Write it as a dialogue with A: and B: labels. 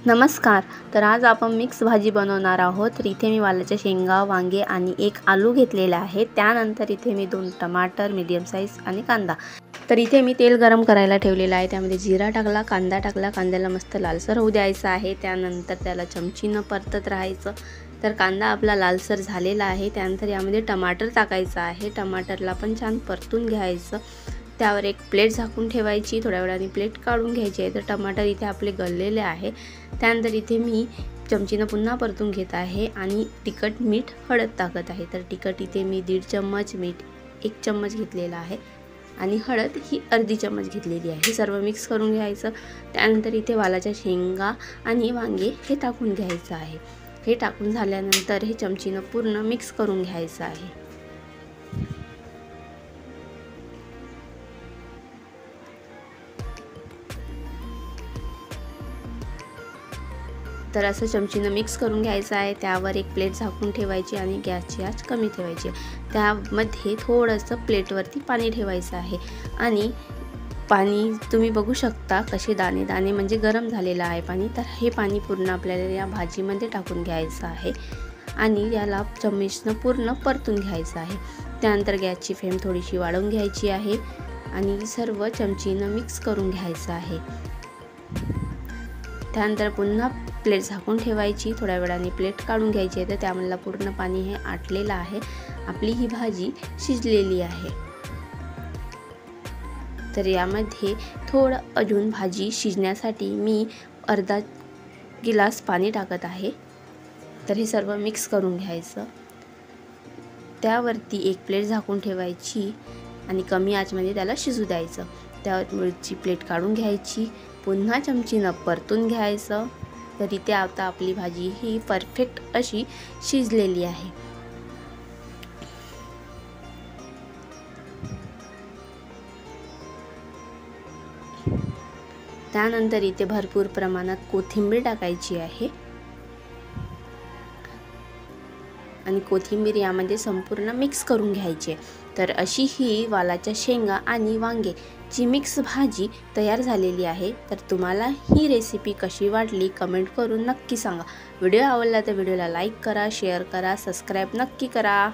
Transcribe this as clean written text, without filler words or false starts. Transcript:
A: नमस्कार. तर आज आपण मिक्स भाजी बनवणार आहोत. तर इथे मी वालाच्या शेंगा, वांगे आणि एक आलू घेतलेला आहे. त्यानंतर इथे मी 2 टमाटर मीडियम साईज आणि कांदा. तर इथे मी तेल गरम करायला ठेवलेला आहे. त्यामध्ये जिरा टाकला, कांदा टाकला. कांद्याला मस्त लालसर होऊ द्यायचा आहे. त्यानंतर त्याला चमचीनं परतत राहायचं. तर कांदा आपला लालसर झालेला आहे. त्यानंतर यामध्ये टमाटर टाकायचं आहे. टमाटरला पण छान परतून घ्यायचं. त्यावर एक प्लेट झाकून ठेवायची. थोड्या वेळाने प्लेट काढून घ्यायची आहे. तर टमाटर इथे आपले गललेले आहे. त्यानंतर इथे मी चमचीनं पुन्हा परतून घेत आहे आणि तिखट, मीठ, हळद टाकत आहे. तर तिखट इथे मी 1.5 चम्मच, मीठ 1 चम्मच घेतलेला आहे आणि हळद ही अर्धी चम्मच घेतलेली आहे. हे सर्व मिक्स करून घ्यायचं. त्यानंतर इथे वालाच्या शेंगा आणि वांगे हे टाकून घ्यायचं आहे. हे टाकून झाल्यानंतर हे चमचीनं पूर्ण मिक्स करून घ्यायचं आहे. तर असं चमचीनं मिक्स करून घ्यायचं आहे. त्यावर एक प्लेट झाकून ठेवायची आणि गॅसची आच कमी ठेवायची. त्यामध्ये थोडंसं प्लेटवरती पाणी ठेवायचं आहे आणि पाणी तुम्ही बघू शकता कसे दाणे दाणे म्हणजे गरम झालेलं आहे पाणी. तर हे पाणी पूर्ण आपल्याला या भाजीमध्ये टाकून घ्यायचं आहे आणि याला चमचनं पूर्ण परतून घ्यायचं आहे. त्यानंतर गॅसची फ्लेम थोडीशी वाढवून घ्यायची आहे आणि सर्व चमचीनं मिक्स करून घ्यायचं आहे. त्यानंतर पुन्हा प्लेट झाकून ठेवायची. थोड्या वेळाने प्लेट काढून घ्यायची आहे. तर त्यामधलं पूर्ण पाणी हे आटलेलं आहे. आपली ही भाजी शिजलेली आहे. तर यामध्ये थोडं अजून भाजी शिजण्यासाठी मी अर्धा गिलास पाणी टाकत आहे. तर हे सर्व मिक्स करून घ्यायचं. त्यावरती एक प्लेट झाकून ठेवायची आणि कमी आचमध्ये त्याला शिजू द्यायचं. त्यावरची प्लेट काढून घ्यायची. पुन्हा चमचीनं परतून घ्यायचं. तर इथे आता आपली भाजी ही परफेक्ट अशी शिजलेली आहे. त्यानंतर इथे भरपूर प्रमाणात कोथिंबीर टाकायची आहे आणि कोथिंबीर यामध्ये संपूर्ण मिक्स करून घ्यायची. तर अशी ही वालाच्या शेंगा आणि वांगेची मिक्स भाजी तयार झालेली आहे. तर तुम्हाला ही रेसिपी कशी वाटली कमेंट करून नक्की सांगा. व्हिडिओ आवडला तर व्हिडिओला लाईक करा, शेअर करा, सबस्क्राईब नक्की करा.